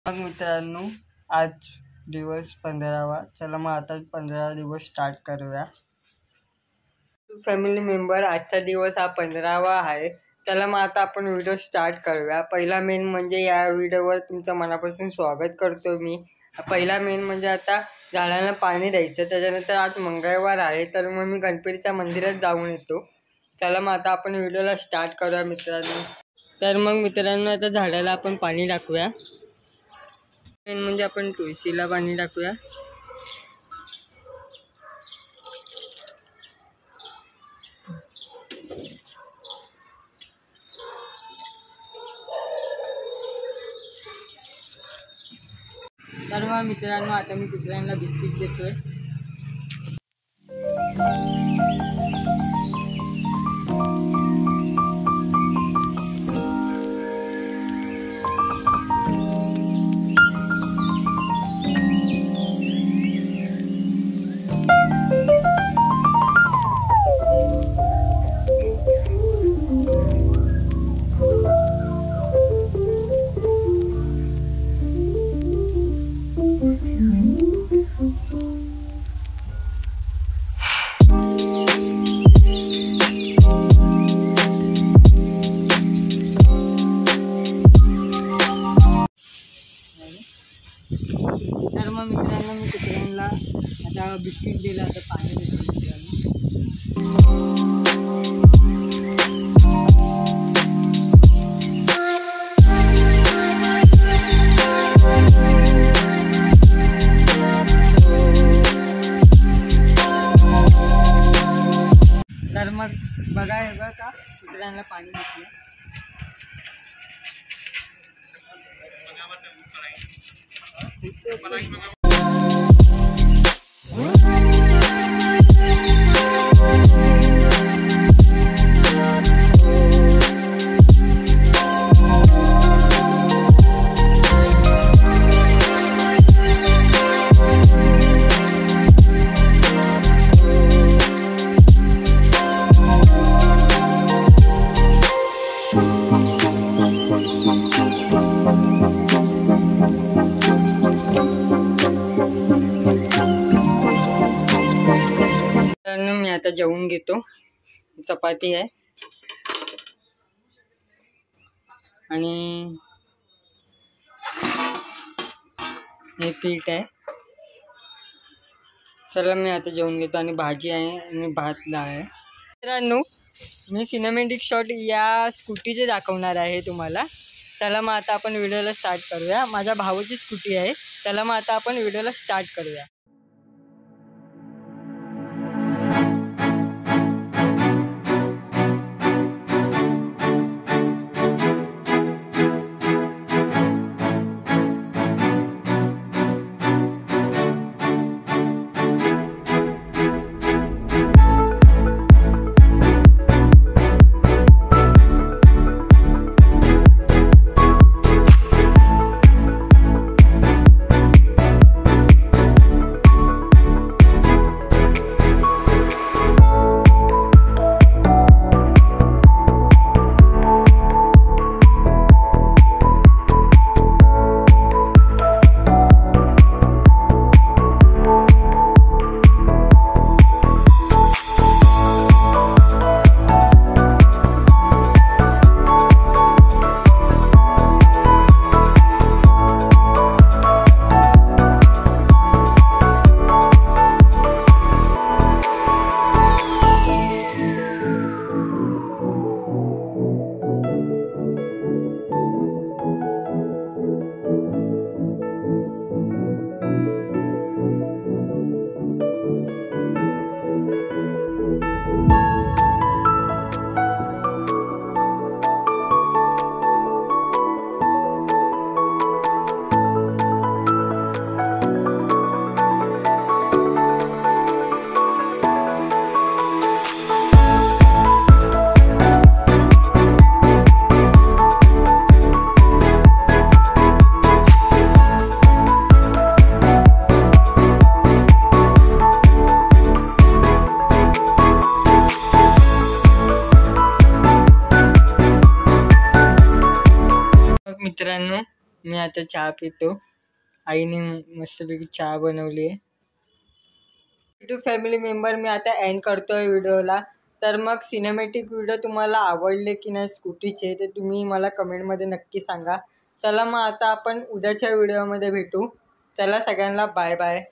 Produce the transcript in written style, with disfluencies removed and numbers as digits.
मग मित्रांनो, आज दिवस 15वा. चला मग आता 15 दिवस स्टार्ट करूया. फॅमिली मेंबर, आजचा दिवस हा 15वा आहे. चला मग आता आपण व्हिडिओ स्टार्ट करूया. पहिला मेन म्हणजे या व्हिडिओवर तुमचं मनापासून स्वागत करतो मी. पहिला मेन म्हणजे आता झाडांना पाणी द्यायचं. त्याच्यानंतर आज मंगळवार आहे, तर मग मी गणपतीच्या मंदिरात जाऊन येतो. चला मग आता आपण व्हिडिओला स्टार्ट करूया मित्रांनो. तर मग मित्रांनो, आता झाडाला आपण पाणी टाकूया. मेन म्हणजे आपण तुळशीला पाणी टाकूया. तर मग मित्रांनो, आता मी कुत्र्यांना बिस्किट देतोय. तर मग मित्रांनो, मी कुत्र्यांना आता बिस्किट दिलं, आता पाणी देतो मित्रांनो. तर मग बघा, हे बघा कुत्र्यांना पाणी दिलं. मी आता जेवून घेतो. चपाती आहे आणि हे पीठ आहे. चला मी आता जेवून घेतो. आणि भाजी आहे आणि भात डाळ आहे. मित्रांनो, मी सिनेमॅटिक शॉट या स्कूटीचे दाखवणार आहे तुम्हाला. चला मग आता आपण व्हिडिओला स्टार्ट करूया. माझ्या भावाची स्कूटी आहे. चला मग आता आपण व्हिडिओला स्टार्ट करूया. मी आता चहा पितो. आईने मस्तपैकी चहा बनवली आहे. यूट्यूब फॅमिली मेंबर मी आता एंड करतोय व्हिडिओला. तर मग सिनेमॅटिक व्हिडिओ तुम्हाला आवडले की नाही स्कूटीचे ते तुम्ही मला कमेंटमध्ये नक्की सांगा. चला मग आता आपण उद्याच्या व्हिडिओमध्ये भेटू. चला सगळ्यांना बाय बाय.